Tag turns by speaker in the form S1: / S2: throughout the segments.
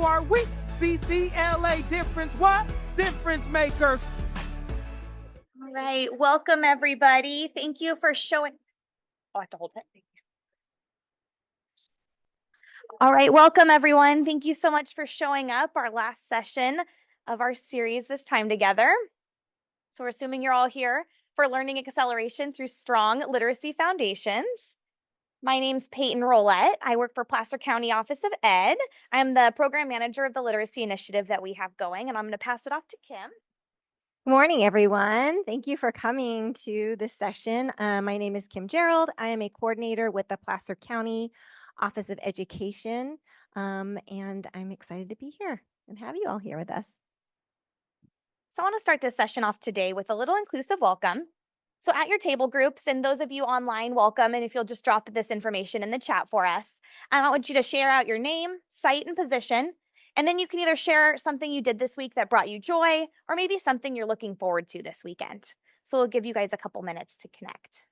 S1: are we, CCLA difference, what? Difference makers.
S2: All right, welcome everybody. Thank you for showing. Oh, I have to hold it. All right, welcome everyone. Thank you so much for showing up. Our last session of our series this time together. So we're assuming you're all here for learning acceleration through strong literacy foundations. My name's Peyton Rowlett. I work for Placer County Office of Ed. I'm the program manager of the literacy initiative that we have going, and I'm going to pass it off to Kim.
S3: Good morning, everyone. Thank you for coming to this session. My name is Kim Gerould. I am a coordinator with the Placer County Office of Education, and I'm excited to be here and have you all here with us.
S2: So I want to start this session off today with a little inclusive welcome. So at your table groups, and those of you online, welcome. And if you'll just drop this information in the chat for us, I want you to share out your name, site, and position. And then you can either share something you did this week that brought you joy, or maybe something you're looking forward to this weekend. So we'll give you guys a couple minutes to connect.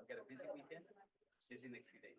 S4: I've got a busy weekend, busy next few days.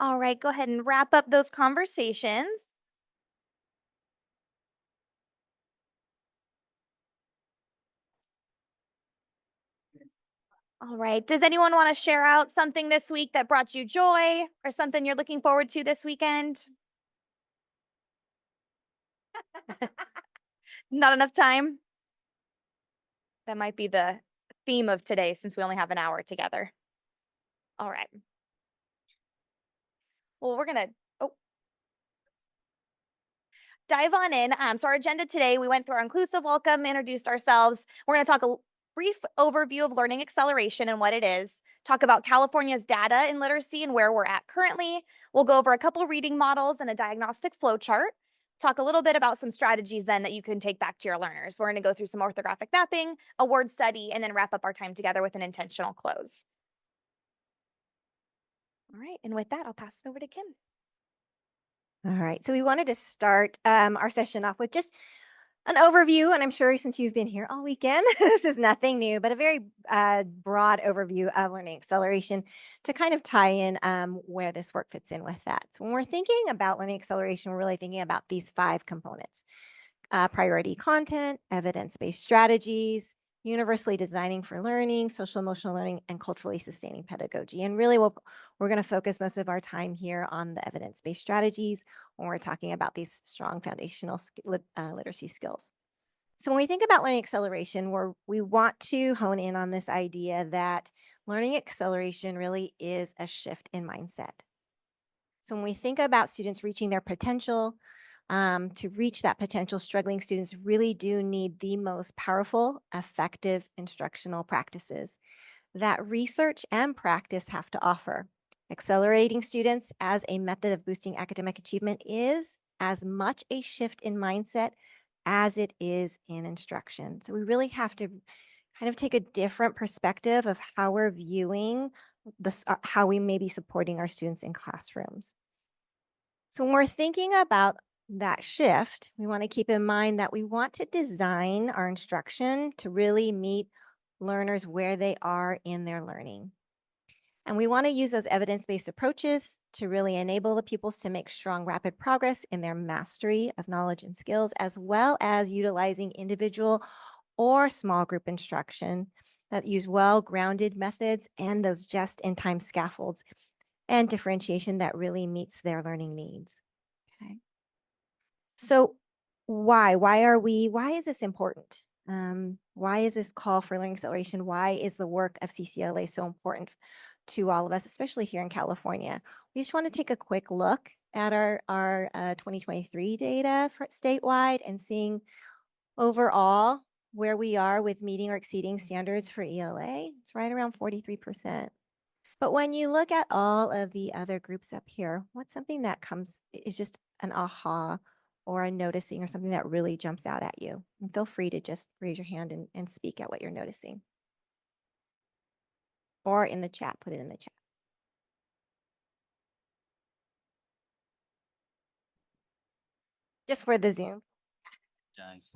S2: All right, go ahead and wrap up those conversations. All right, does anyone want to share out something this week that brought you joy or something you're looking forward to this weekend? Not enough time? That might be the theme of today since we only have an hour together. All right. Well, we're going to dive on in. So our agenda today, we went through our inclusive welcome, introduced ourselves. We're going to talk a brief overview of learning acceleration and what it is, talk about California's data in literacy and where we're at currently. We'll go over a couple reading models and a diagnostic flow chart, talk a little bit about some strategies then that you can take back to your learners. We're going to go through some orthographic mapping, a word study, and then wrap up our time together with an intentional close. All right, and with that, I'll pass it over to Kim.
S3: All right, so we wanted to start our session off with just An overview, and I'm sure since you've been here all weekend, this is nothing new, but a very broad overview of learning acceleration to kind of tie in where this work fits in with that. So when we're thinking about learning acceleration, we're really thinking about these 5 components: priority content, evidence-based strategies, universally designing for learning, social emotional learning, and culturally sustaining pedagogy. And really, we're going to focus most of our time here on the evidence-based strategies when we're talking about these strong foundational literacy skills. So when we think about learning acceleration, we want to hone in on this idea that learning acceleration really is a shift in mindset. So when we think about students reaching their potential, to reach that potential, struggling students really do need the most powerful, effective instructional practices that research and practice have to offer. Accelerating students as a method of boosting academic achievement is as much a shift in mindset as it is in instruction. So we really have to kind of take a different perspective of how we're viewing this, how we may be supporting our students in classrooms. So when we're thinking about that shift, we want to keep in mind that we want to design our instruction to really meet learners where they are in their learning. And we want to use those evidence-based approaches to really enable the pupils to make strong, rapid progress in their mastery of knowledge and skills, as well as utilizing individual or small group instruction that use well-grounded methods and those just-in-time scaffolds and differentiation that really meets their learning needs. Okay. So why is this important? Why is this call for learning acceleration? Why is the work of CCLA so important to all of us, especially here in California? We just want to take a quick look at our 2023 data for statewide and seeing overall where we are with meeting or exceeding standards for ELA. It's right around 43%. But when you look at all of the other groups up here, what's something that is just an aha or a noticing or something that really jumps out at you? And feel free to just raise your hand and speak at what you're noticing. Or in the chat, put it in the chat. Just for the Zoom.
S4: Guys.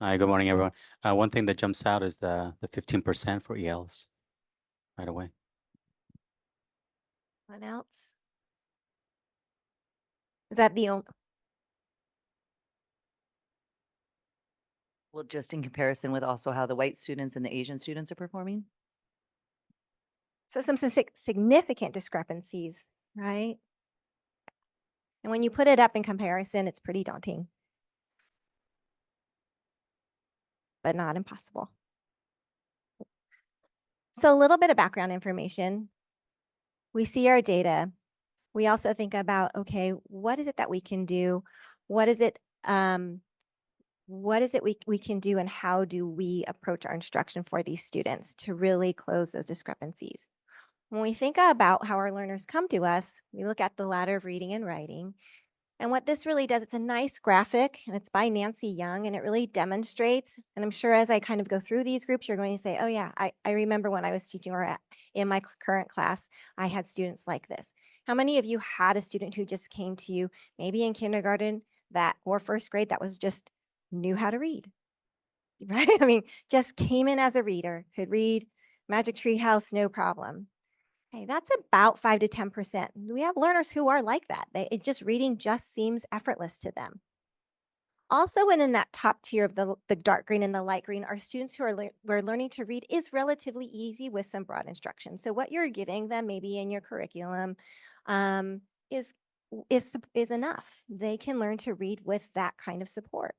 S4: Hi, good morning, everyone. One thing that jumps out is the 15% for ELs right away.
S3: What else? Is that the only?
S5: Well, just in comparison with also how the white students and the Asian students are performing?
S3: So some significant discrepancies, right? And when you put it up in comparison, it's pretty daunting, but not impossible. So a little bit of background information. We see our data. We also think about, okay, what is it that we can do? What is it we can do, and how do we approach our instruction for these students to really close those discrepancies? When we think about how our learners come to us, we look at the ladder of reading and writing. And what this really does, it's a nice graphic, and it's by Nancy Young, and it really demonstrates, and I'm sure as I kind of go through these groups, you're going to say, oh yeah, I remember when I was teaching or in my current class, I had students like this. How many of you had a student who just came to you, maybe in kindergarten or first grade, that was just knew how to read, right? I mean, just came in as a reader, could read Magic Tree House, no problem. Okay, that's about 5 to 10%. We have learners who are like that. Reading just seems effortless to them. Also, within that top tier of the dark green and the light green are students where learning to read is relatively easy with some broad instruction. So what you're giving them maybe in your curriculum is enough. They can learn to read with that kind of support.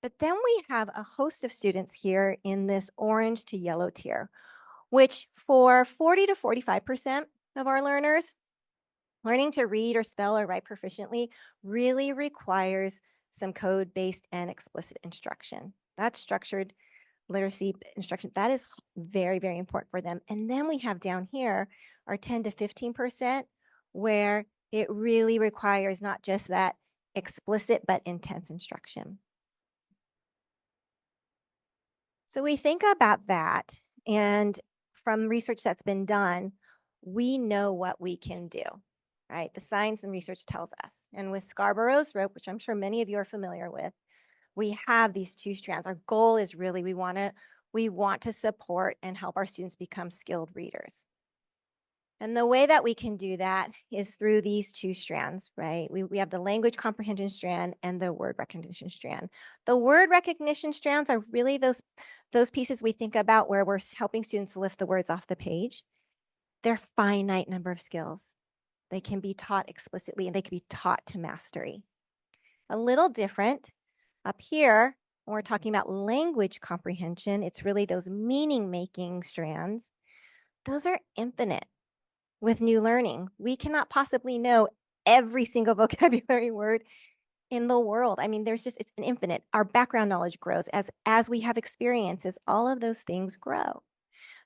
S3: But then we have a host of students here in this orange to yellow tier, which for 40 to 45% of our learners, learning to read or spell or write proficiently really requires some code-based and explicit instruction. That's structured literacy instruction. That is very, very important for them. And then we have down here our 10 to 15% where it really requires not just that explicit but intense instruction. So we think about that, and from research that's been done, we know what we can do, right? The science and research tells us. And with Scarborough's rope, which I'm sure many of you are familiar with, we have these two strands. Our goal is really we want to support and help our students become skilled readers. And the way that we can do that is through these two strands, right? We have the language comprehension strand and the word recognition strand. The word recognition strands are really those pieces we think about where we're helping students lift the words off the page. They're finite number of skills. They can be taught explicitly and they can be taught to mastery. A little different up here, when we're talking about language comprehension, it's really those meaning-making strands. Those are infinite. With new learning, we cannot possibly know every single vocabulary word in the world. I mean, it's an infinite. Our background knowledge grows as we have experiences, all of those things grow.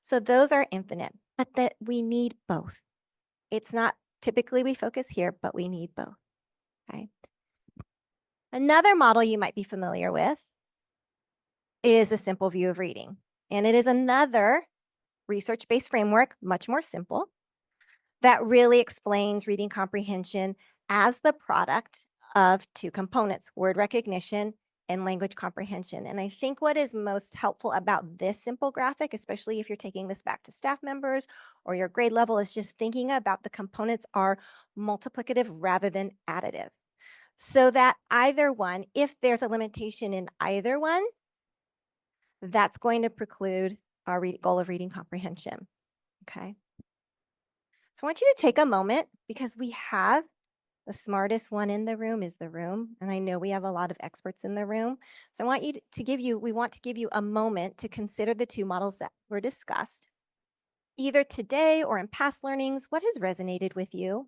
S3: So those are infinite, but that we need both. It's not typically we focus here, but we need both. Okay. Another model you might be familiar with is a simple view of reading. And it is another research-based framework, much more simple, that really explains reading comprehension as the product of two components, word recognition and language comprehension. And I think what is most helpful about this simple graphic, especially if you're taking this back to staff members or your grade level, is just thinking about the components are multiplicative rather than additive. So that either one, if there's a limitation in either one, that's going to preclude our goal of reading comprehension. Okay. So I want you to take a moment because we have the smartest one in the room is the room. And I know we have a lot of experts in the room. So I want you we want to give you a moment to consider the two models that were discussed. Either today or in past learnings, what has resonated with you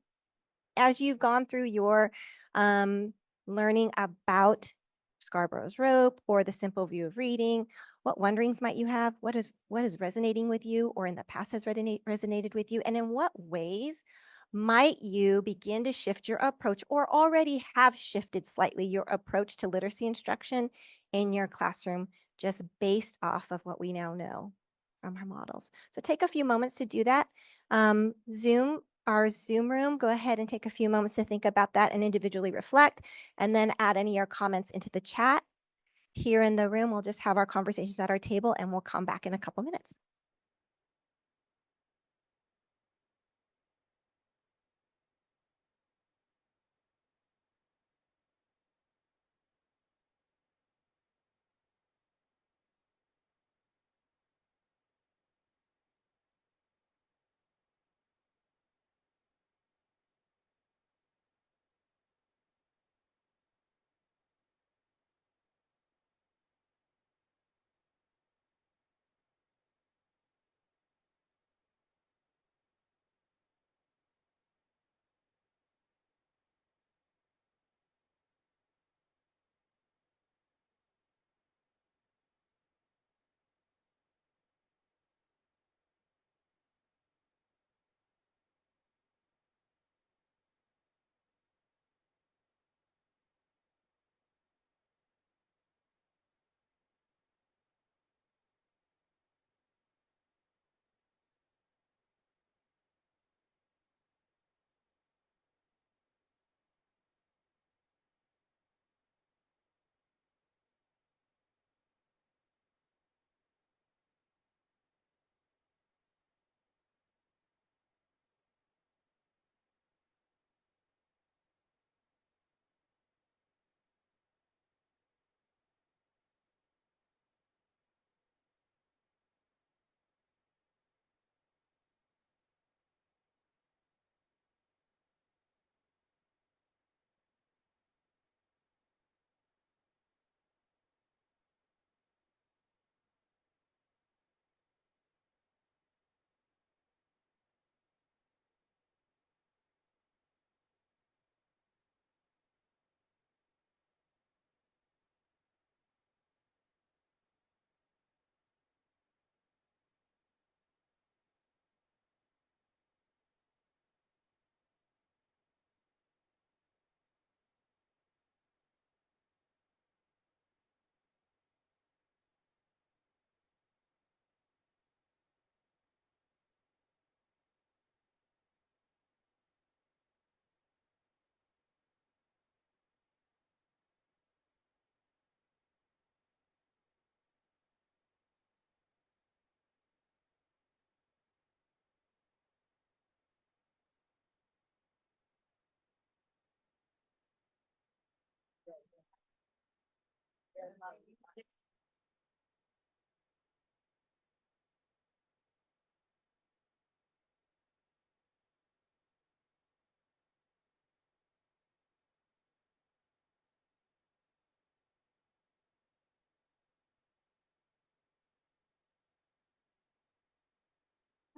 S3: as you've gone through your learning about Scarborough's rope or the simple view of reading? What wonderings might you have? What is resonating with you or in the past has resonated with you? And in what ways might you begin to shift your approach or already have shifted slightly your approach to literacy instruction in your classroom just based off of what we now know from our models? So take a few moments to do that. Our Zoom room, go ahead and take a few moments to think about that and individually reflect, and then add any of your comments into the chat. Here in the room, we'll just have our conversations at our table and we'll come back in a couple minutes.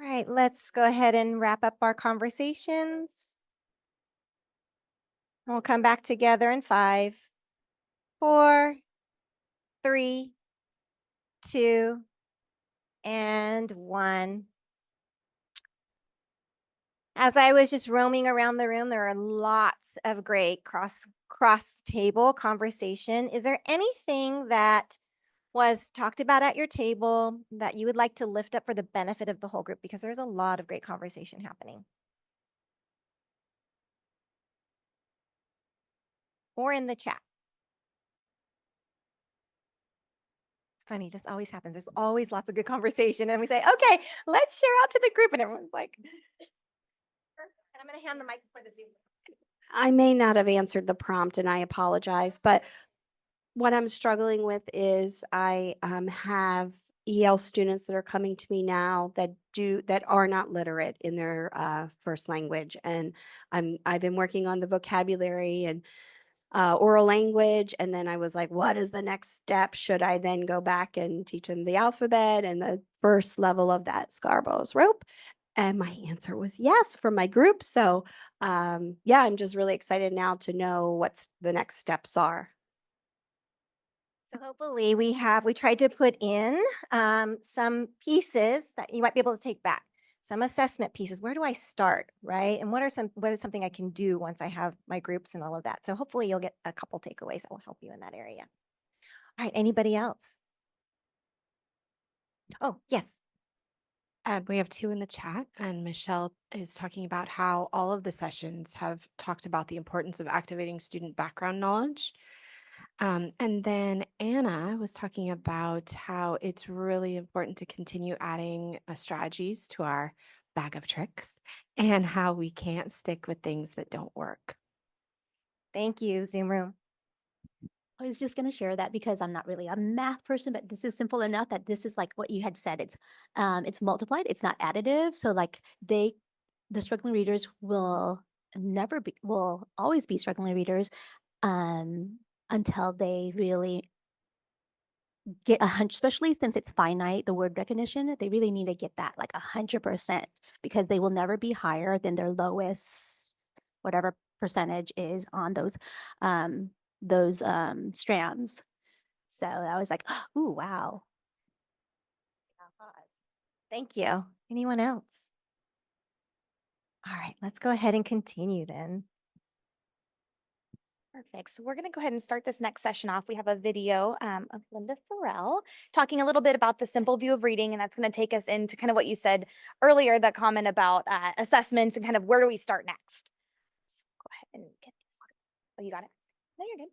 S3: All right, let's go ahead and wrap up our conversations. We'll come back together in 5, 4, 3, 2, and 1. As I was just roaming around the room, there are lots of great cross table conversation. Is there anything that was talked about at your table that you would like to lift up for the benefit of the whole group? Because there's a lot of great conversation happening. Or in the chat. It's funny, this always happens. There's always lots of good conversation. And we say, okay, let's share out to the group. And everyone's like, and I'm going to hand the mic for the Zoom.
S6: I may not have answered the prompt and I apologize, but what I'm struggling with is I have EL students that are coming to me now that are not literate in their first language. And I've been working on the vocabulary and oral language. And then I was like, what is the next step? Should I then go back and teach them the alphabet and the first level of that Scarborough's rope? And my answer was yes for my group. So yeah, I'm just really excited now to know what's the next steps are.
S3: So hopefully we tried to put in some pieces that you might be able to take back, some assessment pieces. Where do I start, right? And what is something I can do once I have my groups and all of that? So hopefully you'll get a couple takeaways that will help you in that area. All right, anybody else? Oh, yes.
S7: We have 2 in the chat, and Michelle is talking about how all of the sessions have talked about the importance of activating student background knowledge. And then Anna was talking about how it's really important to continue adding strategies to our bag of tricks and how we can't stick with things that don't work.
S3: Thank you, Zoom room.
S8: I was just going to share that because I'm not really a math person, but this is simple enough that this is like what you had said. It's multiplied. It's not additive. So like the struggling readers will always be struggling readers until they really get 100, especially since it's finite, the word recognition, they really need to get that like 100% because they will never be higher than their lowest, whatever percentage is on those strands. So I was like, oh, wow.
S3: Thank you. Anyone else? All right, let's go ahead and continue then.
S2: Perfect. So we're going to go ahead and start this next session off. We have a video of Linda Farrell talking a little bit about the simple view of reading, and that's going to take us into kind of what you said earlier, that comment about assessments and kind of where do we start next. So go ahead and get this. Oh, you got it? No, you're good.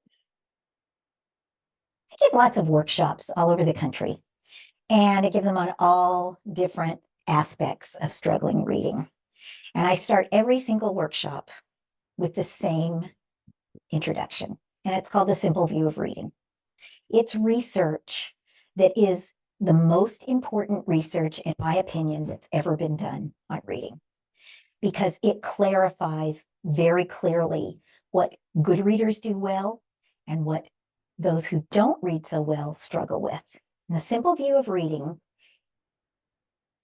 S9: I give lots of workshops all over the country, and I give them on all different aspects of struggling reading. And I start every single workshop with the same introduction, and it's called the simple view of reading. It's research that is the most important research, in my opinion, that's ever been done on reading, because it clarifies very clearly what good readers do well and what those who don't read so well struggle with. And the simple view of reading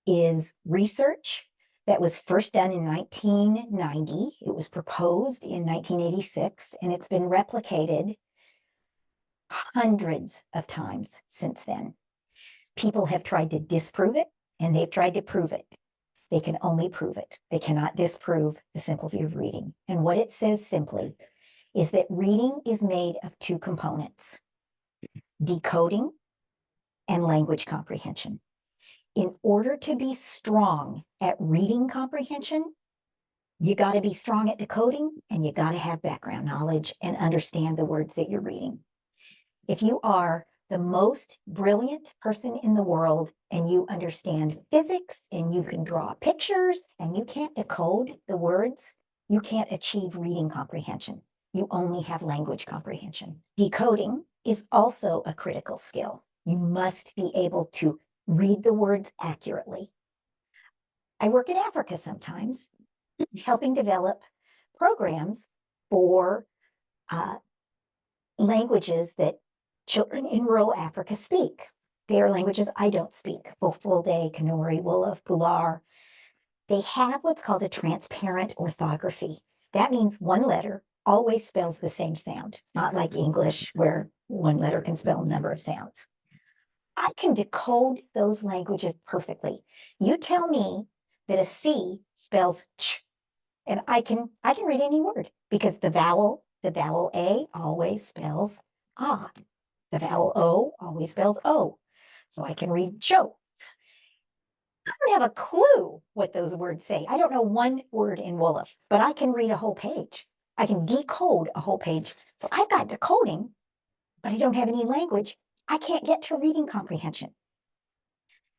S9: is research that was first done in 1990. It was proposed in 1986, and it's been replicated hundreds of times since then. People have tried to disprove it, and they've tried to prove it. They can only prove it. They cannot disprove the simple view of reading. And what it says simply is that reading is made of 2 components: decoding and language comprehension. In order to be strong at reading comprehension, you got to be strong at decoding, and you got to have background knowledge and understand the words that you're reading. If you are the most brilliant person in the world and you understand physics and you can draw pictures and you can't decode the words, you can't achieve reading comprehension. you only have language comprehension. Decoding is also a critical skill. You must be able to read the words accurately. I work in Africa sometimes, helping develop programs for languages that children in rural Africa speak. They are languages I don't speak. Fulfulde, Kanuri, Wolof, Pular. They have what's called a transparent orthography. That means one letter always spells the same sound, not like English where one letter can spell a number of sounds. I can decode those languages perfectly. You tell me that a C spells ch, and I can read any word because the vowel A always spells ah. The vowel O always spells O. So I can read cho. I don't have a clue what those words say. I don't know one word in Wolof, but I can read a whole page. I can decode a whole page. So I've got decoding, but I don't have any language. I can't get to reading comprehension.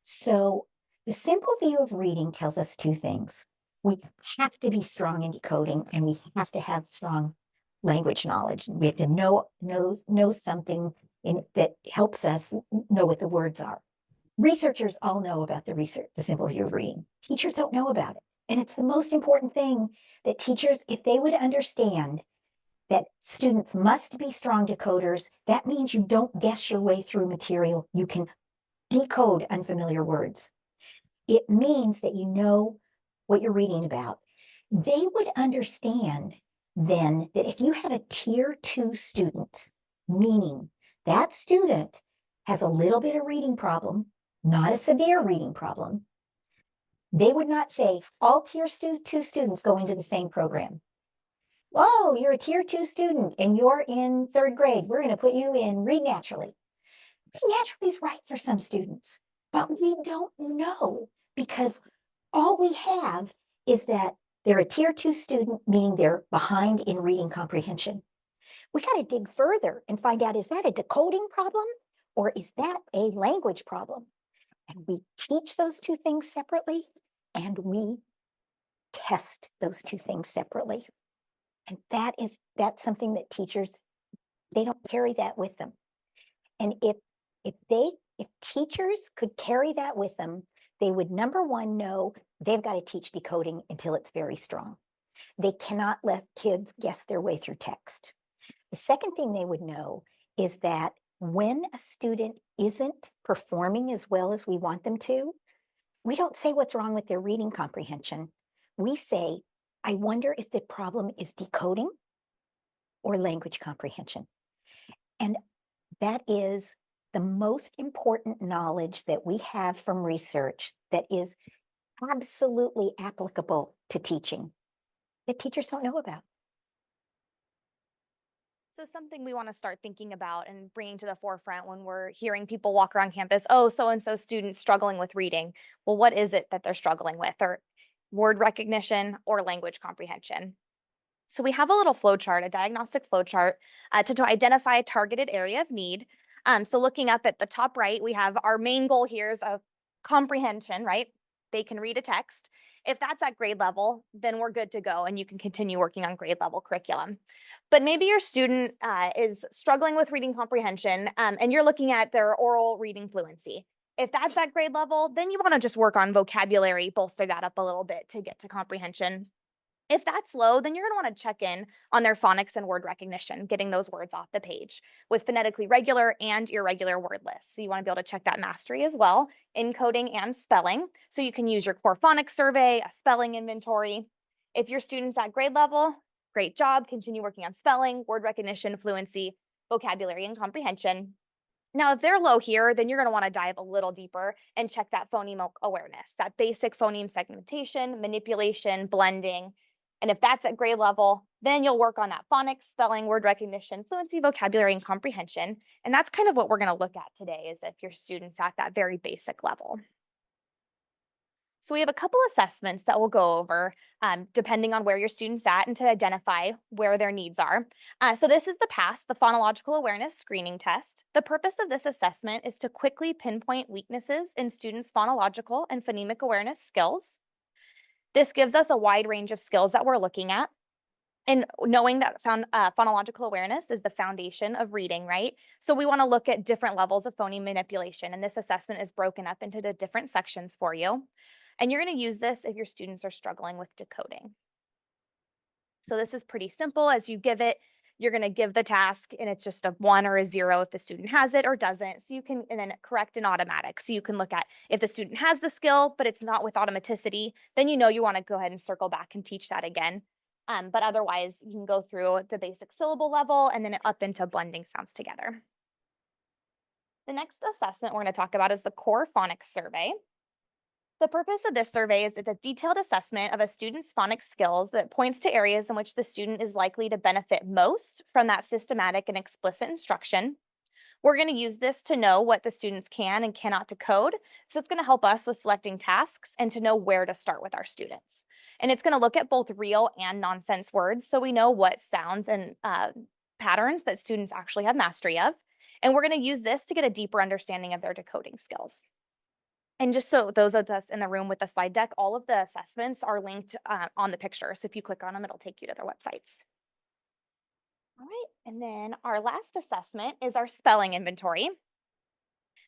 S9: So the simple view of reading tells us two things. We have to be strong in decoding, and we have to have strong language knowledge. We have to know something that helps us know what the words are. Researchers all know about the simple view of reading. Teachers don't know about it. And it's the most important thing that teachers, if they would understand that students must be strong decoders, that means you don't guess your way through material. You can decode unfamiliar words. It means that you know what you're reading about. They would understand then that if you have a tier 2 student, meaning that student has a little bit of reading problem, not a severe reading problem, they would not say all tier 2 students go into the same program. Whoa, you're a tier 2 student and you're in 3rd grade. We're going to put you in Read Naturally. Read Naturally is right for some students, but we don't know because all we have is that they're a tier 2 student, meaning they're behind in reading comprehension. We got to dig further and find out, is that a decoding problem or is that a language problem? And we teach those two things separately, and we test those two things separately. And that's something that teachers, they don't carry that with them. And if teachers could carry that with them, they would, number one, know they've got to teach decoding until it's very strong. They cannot let kids guess their way through text. The second thing they would know is that when a student isn't performing as well as we want them to, we don't say what's wrong with their reading comprehension. We say, I wonder if the problem is decoding or language comprehension. And that is the most important knowledge that we have from research that is absolutely applicable to teaching that teachers don't know about.
S2: So something we want to start thinking about and bringing to the forefront when we're hearing people walk around campus, oh, so-and-so student struggling with reading. Well, what is it that they're struggling with? Or word recognition or language comprehension? So we have a little flow chart, a diagnostic flow chart to identify a targeted area of need. So looking up at the top right, we have our main goal here is of comprehension, right? They can read a text. If that's at grade level, then we're good to go and you can continue working on grade level curriculum. But maybe your student is struggling with reading comprehension and you're looking at their oral reading fluency. If that's at grade level, then you want to just work on vocabulary, bolster that up a little bit to get to comprehension. If that's low, then you're going to want to check in on their phonics and word recognition, getting those words off the page with phonetically regular and irregular word lists. So you want to be able to check that mastery as well, encoding and spelling. So you can use your core phonics survey, a spelling inventory. If your student's at grade level, great job. Continue working on spelling, word recognition, fluency, vocabulary, and comprehension. Now, if they're low here, then you're going to want to dive a little deeper and check that phoneme awareness, that basic phoneme segmentation, manipulation, blending. And if that's at grade level, then you'll work on that phonics, spelling, word recognition, fluency, vocabulary, and comprehension. And that's kind of what we're going to look at today, is if your student's at that very basic level. So we have a couple assessments that we'll go over depending on where your student's at and to identify where their needs are. So this is the PASS, the Phonological Awareness Screening Test. The purpose of this assessment is to quickly pinpoint weaknesses in students' phonological and phonemic awareness skills. This gives us a wide range of skills that we're looking at. And knowing that phonological awareness is the foundation of reading, right? So we want to look at different levels of phoneme manipulation, and this assessment is broken up into the different sections for you. And you're going to use this if your students are struggling with decoding. So this is pretty simple. As you give it, you're going to give the task, and it's just a 1 or a 0 if the student has it or doesn't. So you can, and then correct and automatic. So you can look at if the student has the skill, but it's not with automaticity, then you know you want to go ahead and circle back and teach that again. But otherwise, you can go through the basic syllable level and then up into blending sounds together. The next assessment we're going to talk about is the core phonics survey. The purpose of this survey is it's a detailed assessment of a student's phonics skills that points to areas in which the student is likely to benefit most from that systematic and explicit instruction. We're going to use this to know what the students can and cannot decode. So it's going to help us with selecting tasks and to know where to start with our students. And it's going to look at both real and nonsense words, so we know what sounds and patterns that students actually have mastery of. And we're going to use this to get a deeper understanding of their decoding skills. And just so those of us in the room with the slide deck, all of the assessments are linked on the picture. So if you click on them, it'll take you to their websites. All right, and then our last assessment is our spelling inventory.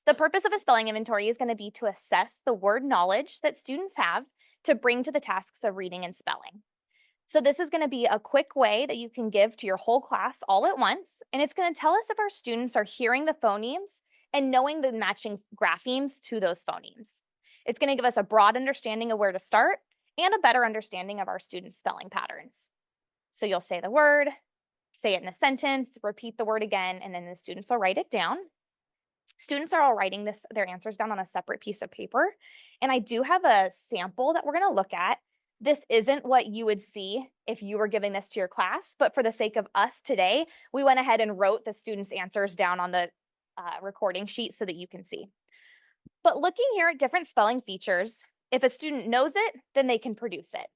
S2: The purpose of a spelling inventory is going to be to assess the word knowledge that students have to bring to the tasks of reading and spelling. So this is going to be a quick way that you can give to your whole class all at once, and it's going to tell us if our students are hearing the phonemes and knowing the matching graphemes to those phonemes. It's going to give us a broad understanding of where to start and a better understanding of our students' spelling patterns. So you'll say the word, say it in a sentence, repeat the word again, and then the students will write it down. Students are all writing their answers down on a separate piece of paper. And I do have a sample that we're going to look at. This isn't what you would see if you were giving this to your class, but for the sake of us today, we went ahead and wrote the students' answers down on the recording sheet so that you can see. But looking here at different spelling features, if a student knows it, then they can produce it.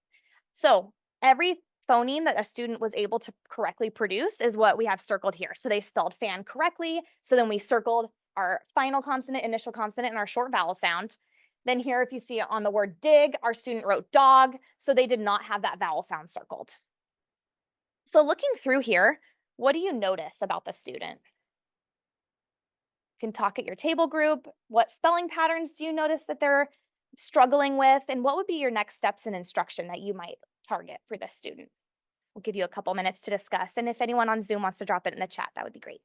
S2: So every phoneme that a student was able to correctly produce is what we have circled here. So they spelled fan correctly. So then we circled our final consonant, initial consonant, and our short vowel sound. Then here, if you see on the word dig, our student wrote dog, so they did not have that vowel sound circled. So looking through here, what do you notice about the student? You can talk at your table group. What spelling patterns do you notice that they're struggling with? And what would be your next steps in instruction that you might target for this student? We'll give you a couple minutes to discuss. And if anyone on Zoom wants to drop it in the chat, that would be great.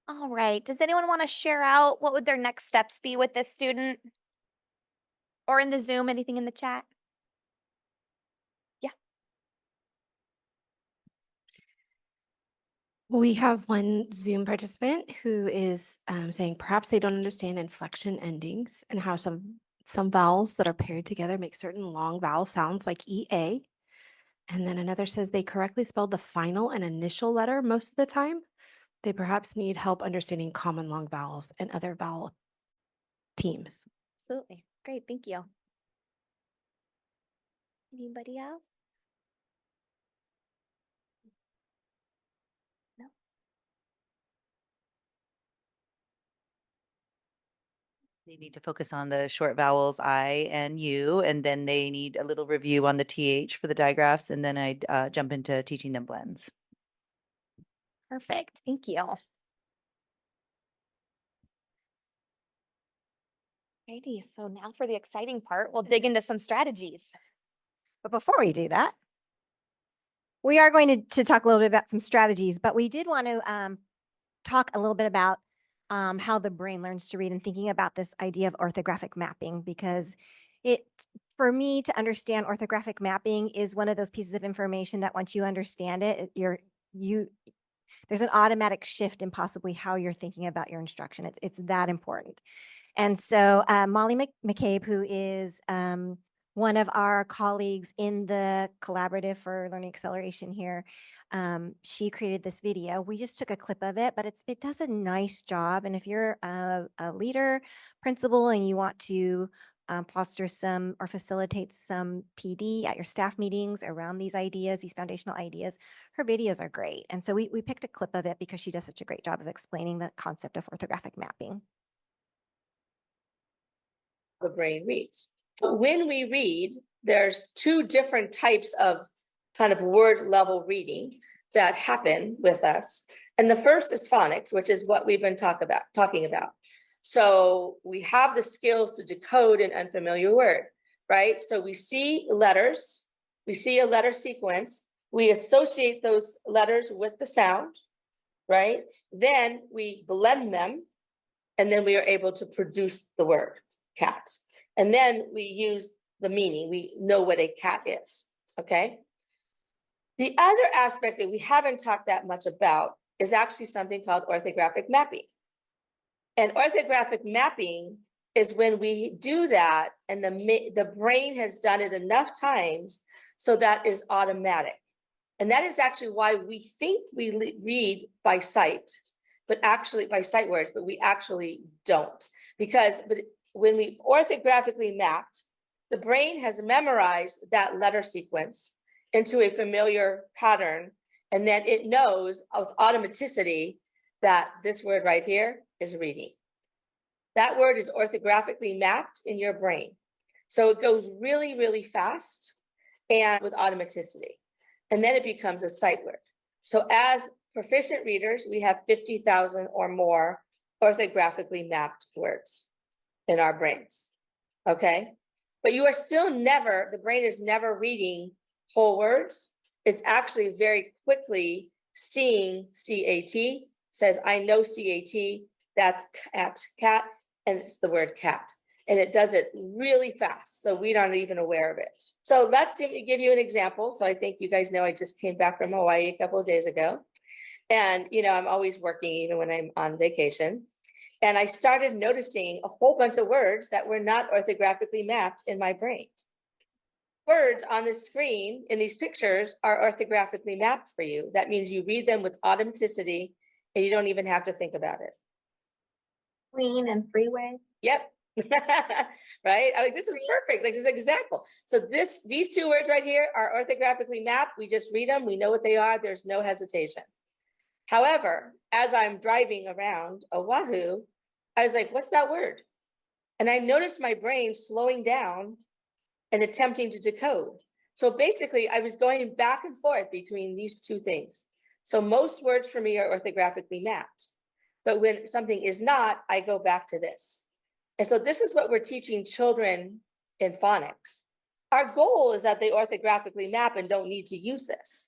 S2: All right. Does anyone want to share out what would their next steps be with this student? Or in the Zoom, anything in the chat? Yeah.
S7: We have one Zoom participant who is saying perhaps they don't understand inflection endings and how some vowels that are paired together make certain long vowel sounds like EA. And then another says they correctly spelled the final and initial letter most of the time. They perhaps need help understanding common long vowels and other vowel teams.
S2: Absolutely. Great. Thank you. Anybody else? No.
S5: They need to focus on the short vowels I and U, and then they need a little review on the TH for the digraphs, and then I'd jump into teaching them blends.
S2: Perfect. Thank you. Alrighty. So now for the exciting part, we'll dig into some strategies.
S3: But before we do that, we are going to talk a little bit about some strategies, but we did want to talk a little bit about how the brain learns to read and thinking about this idea of orthographic mapping, because for me to understand orthographic mapping is one of those pieces of information that once you understand it, there's an automatic shift in possibly how you're thinking about your instruction. It's that important. And so Molly McCabe, who is one of our colleagues in the collaborative for learning acceleration here, she created this video. We just took a clip of it, but it does a nice job. And if you're a leader, principal, and you want to foster some or facilitate some PD at your staff meetings around these ideas, these foundational ideas, her videos are great. And so we picked a clip of it because she does such a great job of explaining the concept of orthographic mapping.
S10: The brain reads. When we read, there's two different types of kind of word level reading that happen with us. And the first is phonics, which is what we've been talking about. So we have the skills to decode an unfamiliar word, right? So we see letters, we see a letter sequence, we associate those letters with the sound, right? Then we blend them, and then we are able to produce the word cat. And then we use the meaning. We know what a cat is, okay? The other aspect that we haven't talked that much about is actually something called orthographic mapping. And orthographic mapping is when we do that and the brain has done it enough times so that is automatic. And that is actually why we think we read by sight, but actually by sight words, but we actually don't. But when we orthographically mapped, the brain has memorized that letter sequence into a familiar pattern, and then it knows with automaticity that this word right here is reading. That word is orthographically mapped in your brain. So it goes really, really fast and with automaticity. And then it becomes a sight word. So as proficient readers, we have 50,000 or more orthographically mapped words in our brains, okay? But you are still the brain is never reading whole words. It's actually very quickly seeing CAT, says, I know CAT, that's cat, and it's the word cat. And it does it really fast, so we aren't even aware of it. So let's give you an example. So I think you guys know I just came back from Hawaii a couple of days ago. And, I'm always working even when I'm on vacation. And I started noticing a whole bunch of words that were not orthographically mapped in my brain. Words on the screen in these pictures are orthographically mapped for you. That means you read them with automaticity and you don't even have to think about it.
S2: Clean and freeway.
S10: Yep. Right? This is perfect. Like, this is an example. So these two words right here are orthographically mapped. We just read them. We know what they are. There's no hesitation. However, as I'm driving around Oahu, I was like, what's that word? And I noticed my brain slowing down and attempting to decode. So basically, I was going back and forth between these two things. So most words for me are orthographically mapped. But when something is not, I go back to this. And so this is what we're teaching children in phonics. Our goal is that they orthographically map and don't need to use this.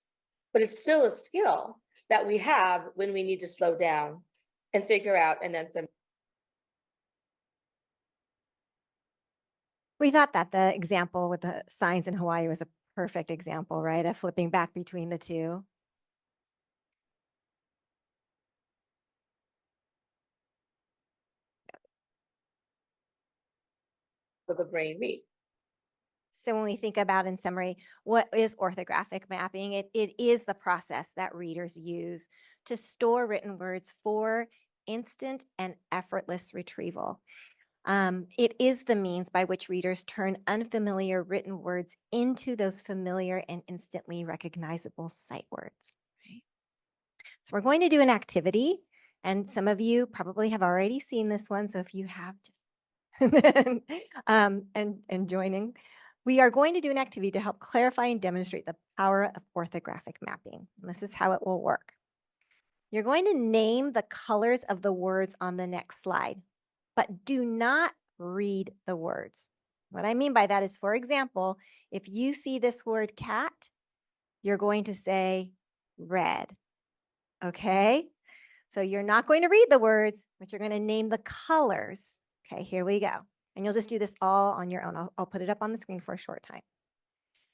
S10: But it's still a skill that we have when we need to slow down and figure out, and then from
S3: We thought that the example with the signs in Hawaii was a perfect example, right? Of flipping back between the two.
S10: the brain read.
S3: So when we think about in summary, what is orthographic mapping? It is the process that readers use to store written words for instant and effortless retrieval. It is the means by which readers turn unfamiliar written words into those familiar and instantly recognizable sight words. Right? So we're going to do an activity, and some of you probably have already seen this one. So if you have, just and joining, we are going to do an activity to help clarify and demonstrate the power of orthographic mapping. And this is how it will work. You're going to name the colors of the words on the next slide, but do not read the words. What I mean by that is, for example, if you see this word cat, you're going to say red. Okay? So you're not going to read the words, but you're going to name the colors. Okay, here we go. And you'll just do this all on your own. I'll put it up on the screen for a short time.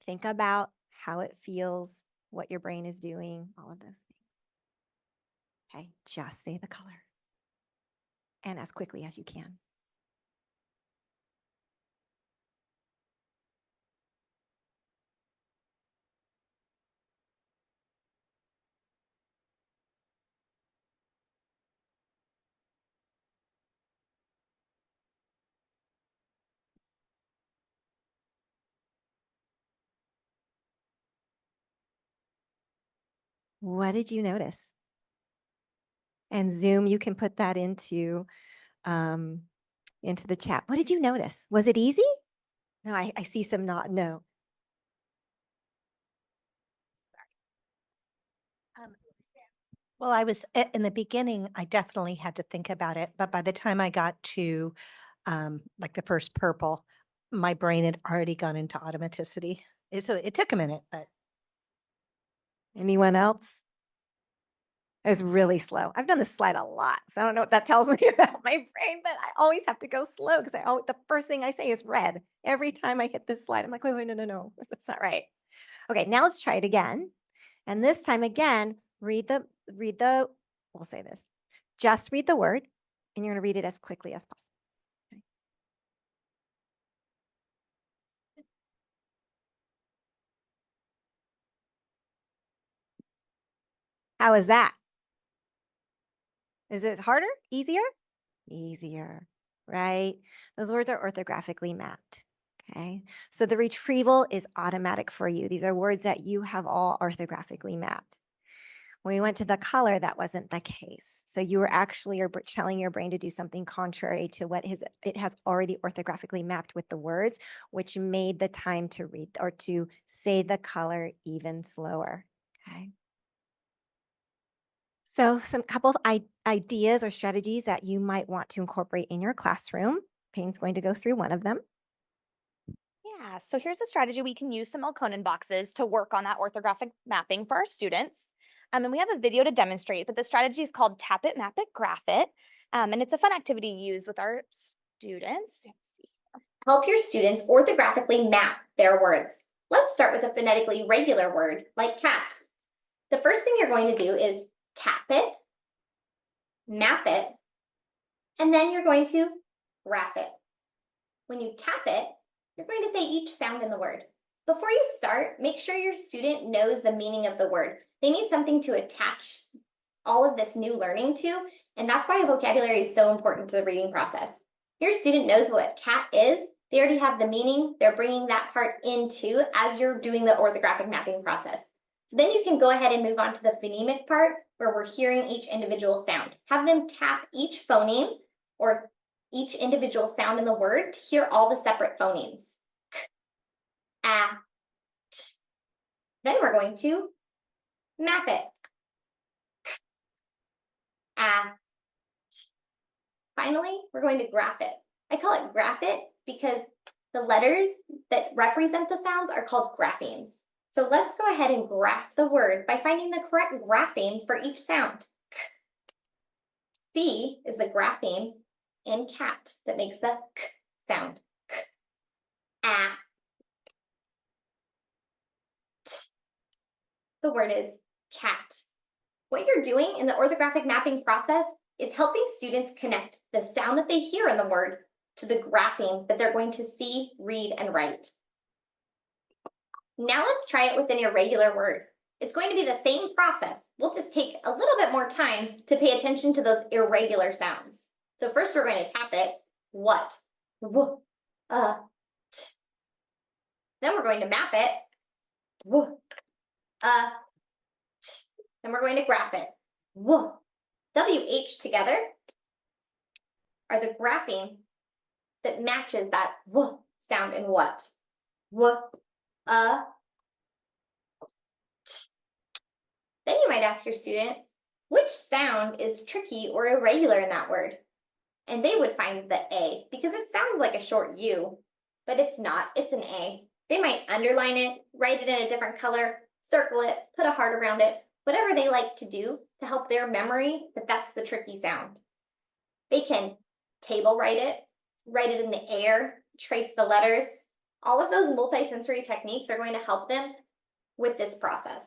S3: Think about how it feels, what your brain is doing, all of those things. Okay, just say the color. And as quickly as you can. What did you notice? And Zoom, you can put that into the chat. What did you notice? Was it easy? No, I see some not. No.
S11: Well, I was in the beginning, I definitely had to think about it, but by the time I got to like the first purple, my brain had already gone into automaticity. So it took a minute, but
S3: Anyone else? It was really slow. I've done this slide a lot, so I don't know what that tells me about my brain, but I always have to go slow because the first thing I say is red. Every time I hit this slide, I'm like, wait, no, that's not right. Okay, now let's try it again. And this time again, we'll say this. Just read the word, and you're going to read it as quickly as possible. Okay. How is that? Is it harder? Easier? Easier, right? Those words are orthographically mapped. Okay, so the retrieval is automatic for you. These are words that you have all orthographically mapped. When we went to the color, that wasn't the case. So you were actually telling your brain to do something contrary to what it has already orthographically mapped with the words, which made the time to read or to say the color even slower. Okay. So some couple of ideas or strategies that you might want to incorporate in your classroom. Payne's going to go through one of them.
S2: Yeah, so here's a strategy. We can use some Melkonen boxes to work on that orthographic mapping for our students. And we have a video to demonstrate, but the strategy is called Tap It, Map It, Graph It. And it's a fun activity to use with our students. Let's see.
S12: Help your students orthographically map their words. Let's start with a phonetically regular word like cat. The first thing you're going to do is tap it, map it, and then you're going to graph it. When you tap it, you're going to say each sound in the word. Before you start, make sure your student knows the meaning of the word. They need something to attach all of this new learning to, and that's why vocabulary is so important to the reading process. Your student knows what cat is. They already have the meaning. They're bringing that part into as you're doing the orthographic mapping process. So then you can go ahead and move on to the phonemic part where we're hearing each individual sound. Have them tap each phoneme or each individual sound in the word to hear all the separate phonemes. K, a, t. Then we're going to map it. K, a, t. Finally, we're going to graph it. I call it graph it because the letters that represent the sounds are called graphemes. So let's go ahead and graph the word by finding the correct grapheme for each sound. C is the grapheme in cat that makes the k sound. K. Ah. T. The word is cat. What you're doing in the orthographic mapping process is helping students connect the sound that they hear in the word to the grapheme that they're going to see, read, and write. Now let's try it with an irregular word. It's going to be the same process. We'll just take a little bit more time to pay attention to those irregular sounds. So first we're going to tap it. What? W, t. Then we're going to map it. W, t. Then we're going to graph it. W, WH together are the grapheme that matches that W sound in what? W, t. Then you might ask your student, which sound is tricky or irregular in that word? And they would find the A because it sounds like a short U, but it's not, it's an A. They might underline it, write it in a different color, circle it, put a heart around it, whatever they like to do to help their memory that that's the tricky sound. They can table write it in the air, trace the letters. All of those multisensory techniques are going to help them with this process.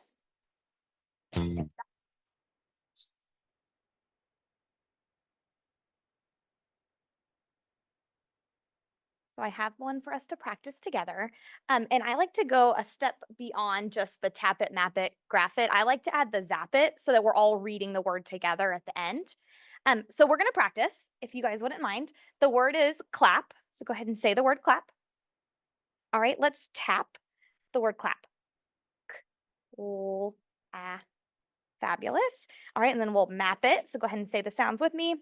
S2: So I have one for us to practice together. And I like to go a step beyond just the tap it, map it, graph it. I like to add the zap it so that we're all reading the word together at the end. So we're going to practice, if you guys wouldn't mind. The word is clap. So go ahead and say the word clap. All right, let's tap the word clap. Fabulous. All right, and then we'll map it. So go ahead and say the sounds with me.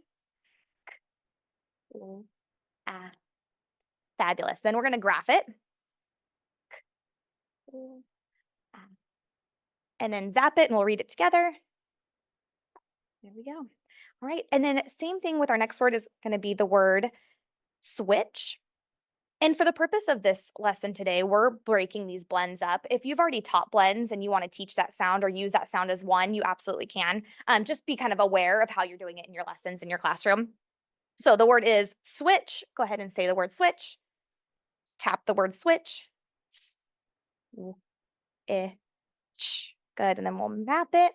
S2: Fabulous. Then we're going to graph it. And then zap it, and we'll read it together. There we go. All right, and then same thing with our next word is going to be the word switch. And for the purpose of this lesson today, we're breaking these blends up. If you've already taught blends and you want to teach that sound or use that sound as one, you absolutely can. Just be kind of aware of how you're doing it in your lessons in your classroom. So the word is switch. Go ahead and say the word switch. Tap the word switch. Good, and then we'll map it.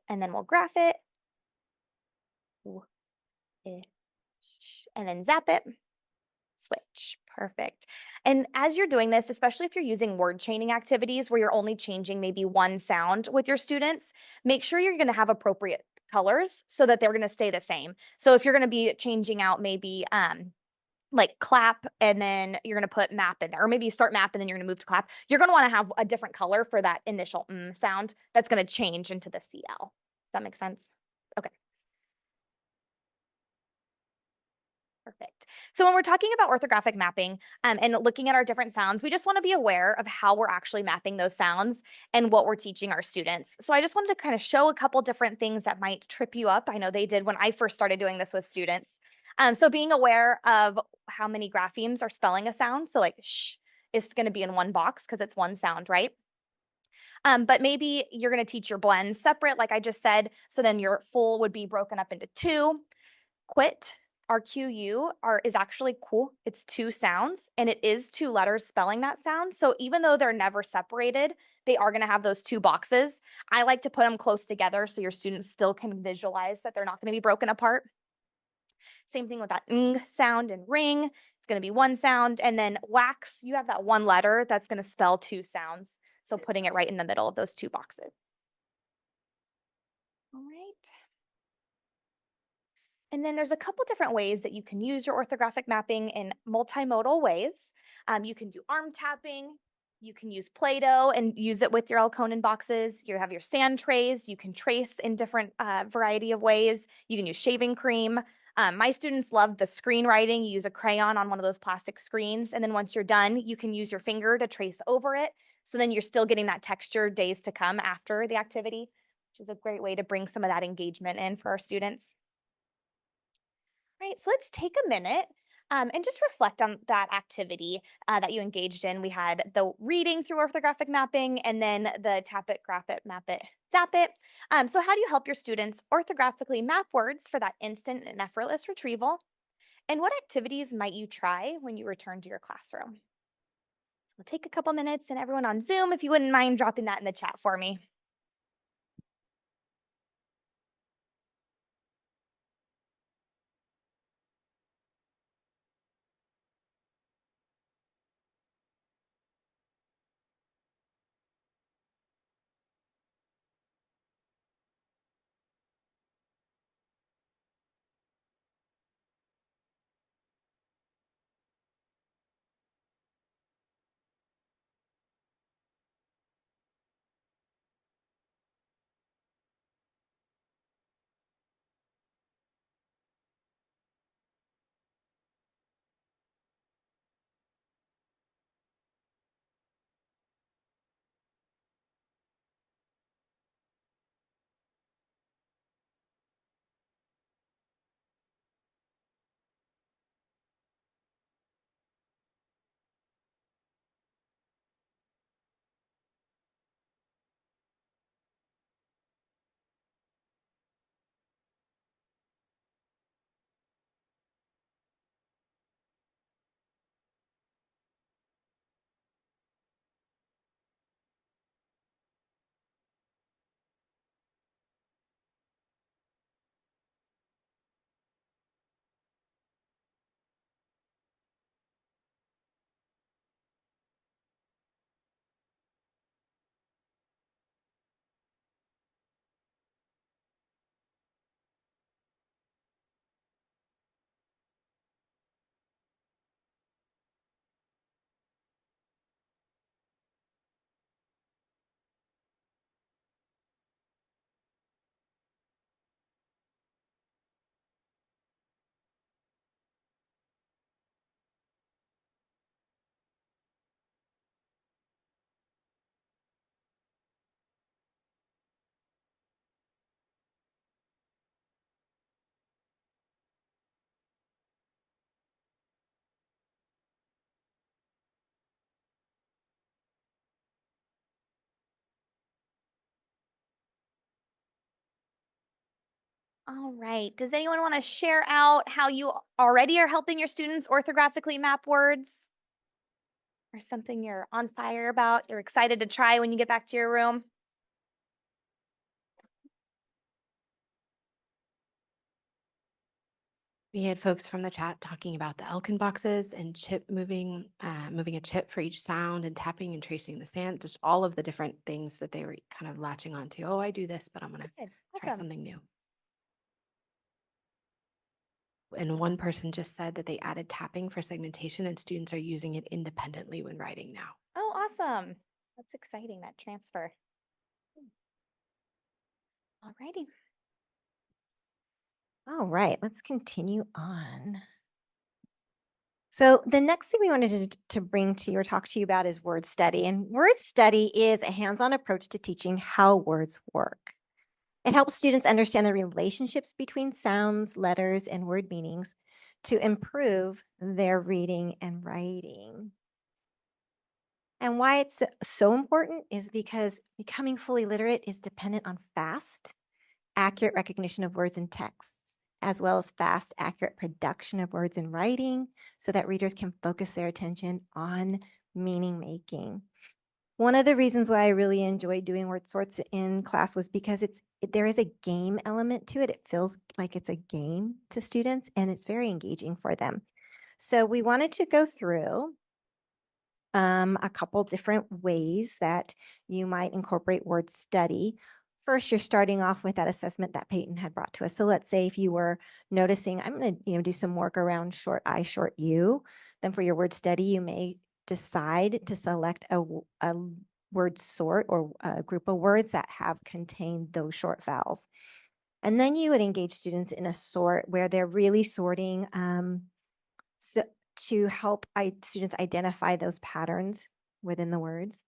S2: And then we'll graph it. And then zap it. Switch. Perfect. And as you're doing this, especially if you're using word chaining activities where you're only changing maybe one sound with your students, make sure you're going to have appropriate colors so that they're going to stay the same. So if you're going to be changing out maybe like clap and then you're going to put map in there, or maybe you start map and then you're going to move to clap, you're going to want to have a different color for that initial sound that's going to change into the CL. Does that make sense? Okay. Perfect. So when we're talking about orthographic mapping and looking at our different sounds, we just want to be aware of how we're actually mapping those sounds and what we're teaching our students. So I just wanted to kind of show a couple different things that might trip you up. I know they did when I first started doing this with students. So being aware of how many graphemes are spelling a sound. So like sh is going to be in one box because it's one sound, right? But maybe you're going to teach your blends separate, like I just said. So then your full would be broken up into two. Quit. Our QU is actually cool. It's two sounds and it is two letters spelling that sound. So even though they're never separated, they are going to have those two boxes. I like to put them close together so your students still can visualize that they're not going to be broken apart. Same thing with that ng sound and ring. It's going to be one sound. And then wax, you have that one letter that's going to spell two sounds. So putting it right in the middle of those two boxes. All right. And then there's a couple different ways that you can use your orthographic mapping in multimodal ways. You can do arm tapping. You can use Play-Doh and use it with your Elkonin boxes. You have your sand trays. You can trace in different variety of ways. You can use shaving cream. My students love the screenwriting. You use a crayon on one of those plastic screens. And then once you're done, you can use your finger to trace over it. So then you're still getting that texture days to come after the activity, which is a great way to bring some of that engagement in for our students. Right, so let's take a minute And just reflect on that activity that you engaged in. We had the reading through orthographic mapping and then the tap it, graph it, map it, zap it. So how do you help your students orthographically map words for that instant and effortless retrieval? And what activities might you try when you return to your classroom? So we'll take a couple minutes, and everyone on Zoom, if you wouldn't mind dropping that in the chat for me. All right. Does anyone want to share out how you already are helping your students orthographically map words? Or something you're on fire about, you're excited to try when you get back to your room?
S7: We had folks from the chat talking about the Elkin boxes and chip moving a chip for each sound and tapping and tracing the sound, just all of the different things that they were kind of latching onto. Oh, I do this, but I'm going to
S2: Good.
S7: try
S2: Awesome.
S7: something new. And one person just said that they added tapping for segmentation and students are using it independently when writing now.
S2: Oh, awesome. That's exciting, that transfer. All righty.
S3: All right, let's continue on. So the next thing we wanted to bring to you or talk to you about is word study. And word study is a hands-on approach to teaching how words work. It helps students understand the relationships between sounds, letters, and word meanings to improve their reading and writing. And why it's so important is because becoming fully literate is dependent on fast, accurate recognition of words and texts, as well as fast, accurate production of words in writing so that readers can focus their attention on meaning making. One of the reasons why I really enjoyed doing word sorts in class was because there is a game element to it. It feels like it's a game to students and it's very engaging for them. So we wanted to go through a couple different ways that you might incorporate word study. First, you're starting off with that assessment that Peyton had brought to us. So let's say if you were noticing, I'm going to do some work around short I, short U, then for your word study, you may decide to select a word sort or a group of words that have contained those short vowels. And then you would engage students in a sort where they're really sorting to help students identify those patterns within the words.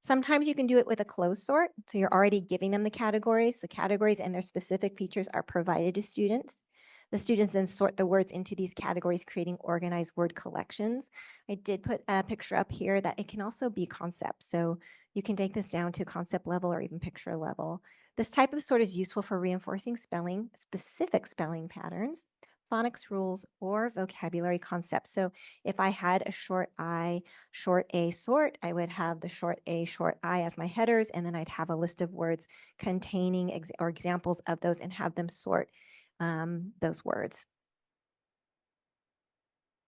S3: Sometimes you can do it with a closed sort. So you're already giving them the categories. The categories and their specific features are provided to students. The students then sort the words into these categories, creating organized word collections. I did put a picture up here that it can also be concept. So you can take this down to concept level or even picture level. This type of sort is useful for reinforcing spelling, specific spelling patterns, phonics rules, or vocabulary concepts. So if I had a short I, short A sort, I would have the short A, short I as my headers, and then I'd have a list of words containing or examples of those and have them sort those words.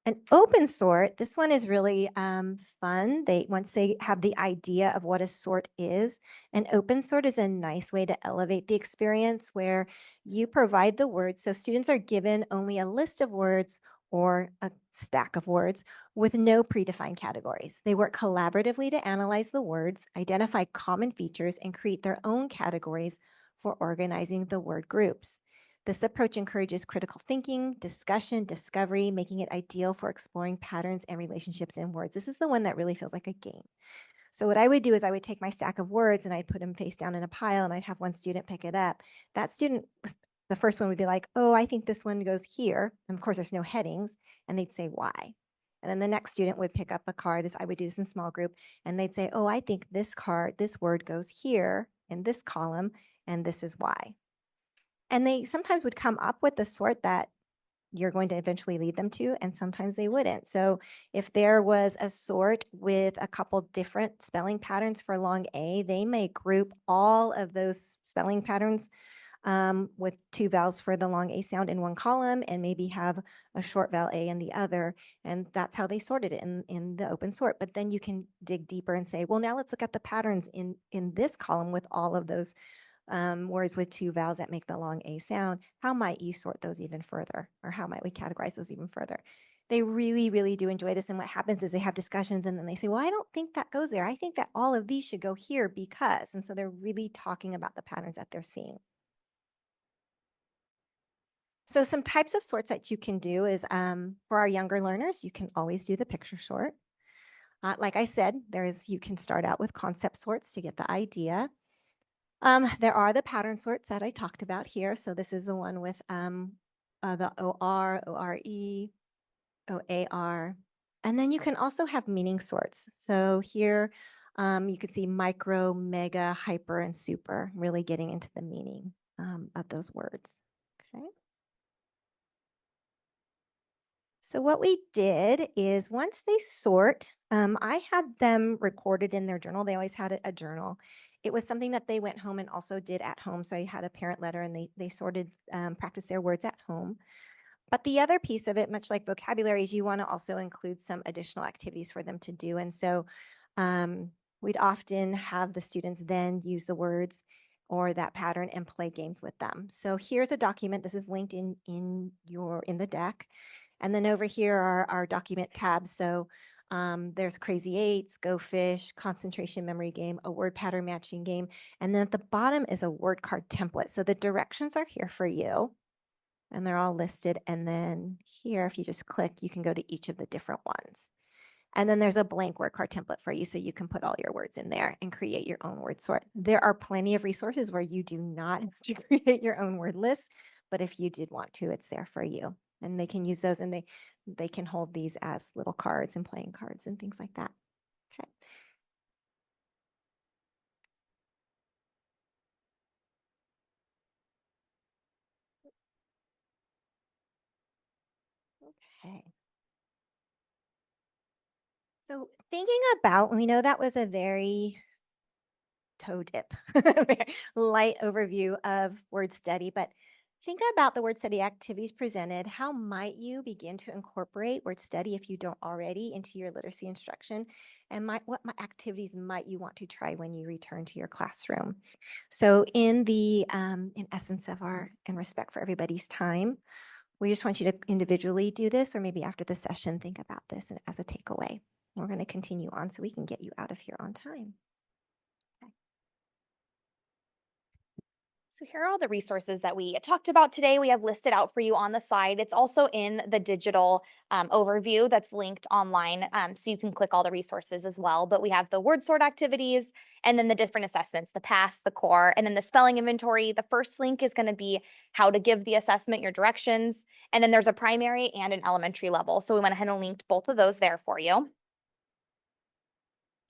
S3: An open sort, this one is really fun. Once they have the idea of what a sort is, an open sort is a nice way to elevate the experience where you provide the words. So students are given only a list of words or a stack of words with no predefined categories. They work collaboratively to analyze the words, identify common features, and create their own categories for organizing the word groups. This approach encourages critical thinking, discussion, discovery, making it ideal for exploring patterns and relationships in words. This is the one that really feels like a game. So what I would do is I would take my stack of words and I'd put them face down in a pile and I'd have one student pick it up. That student, the first one would be like, oh, I think this one goes here. And of course, there's no headings. And they'd say, why? And then the next student would pick up a card. I would do this in small group. And they'd say, oh, I think this word goes here in this column. And this is why. And they sometimes would come up with the sort that you're going to eventually lead them to, and sometimes they wouldn't. So if there was a sort with a couple different spelling patterns for long A, they may group all of those spelling patterns with 2 vowels for the long A sound in one column and maybe have a short vowel A in the other. And that's how they sorted it in the open sort. But then you can dig deeper and say, well, now let's look at the patterns in this column with all of those words with 2 vowels that make the long A sound. How might you sort those even further? Or how might we categorize those even further? They really, really do enjoy this. And what happens is they have discussions and then they say, well, I don't think that goes there. I think that all of these should go here because. And so they're really talking about the patterns that they're seeing. So some types of sorts that you can do is for our younger learners, you can always do the picture sort. Like I said, you can start out with concept sorts to get the idea. There are the pattern sorts that I talked about here. So this is the one with the OR, ORE, OAR. And then you can also have meaning sorts. So here you can see micro, mega, hyper, and super, really getting into the meaning of those words. Okay. So what we did is once they sort, I had them recorded in their journal. They always had a journal. It was something that they went home and also did at home. So I had a parent letter and they sorted, practiced their words at home. But the other piece of it, much like vocabulary, is you want to also include some additional activities for them to do. And so we'd often have the students then use the words or that pattern and play games with them. So here's a document. This is linked in the deck. And then over here are our document tabs. So there's Crazy Eights, Go Fish, concentration memory game, a word pattern matching game. And then at the bottom is a word card template. So the directions are here for you and they're all listed. And then here, if you just click, you can go to each of the different ones. And then there's a blank word card template for you so you can put all your words in there and create your own word sort. There are plenty of resources where you do not have to create your own word list, but if you did want to, it's there for you. And they can use those and they can hold these as little cards and playing cards and things like that. Okay. Okay. So thinking about, we know that was a very toe dip, very light overview of word study, but think about the word study activities presented. How might you begin to incorporate word study if you don't already into your literacy instruction? And what activities might you want to try when you return to your classroom? So in essence of in respect for everybody's time, we just want you to individually do this, or maybe after the session, think about this as a takeaway. We're going to continue on so we can get you out of here on time.
S2: So here are all the resources that we talked about today. We have listed out for you on the slide. It's also in the digital overview that's linked online, so you can click all the resources as well. But we have the word sort activities and then the different assessments, the past, the core, and then the spelling inventory. The first link is going to be how to give the assessment, your directions, and then there's a primary and an elementary level. So we went ahead and linked both of those there for you.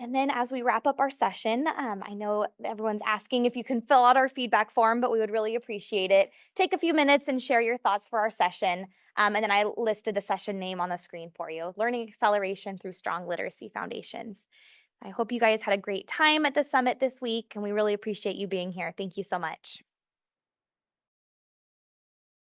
S2: And then as we wrap up our session, I know everyone's asking if you can fill out our feedback form, but we would really appreciate it. Take a few minutes and share your thoughts for our session. And then I listed the session name on the screen for you, Learning Acceleration Through Strong Literacy Foundations. I hope you guys had a great time at the summit this week, and we really appreciate you being here. Thank you so much.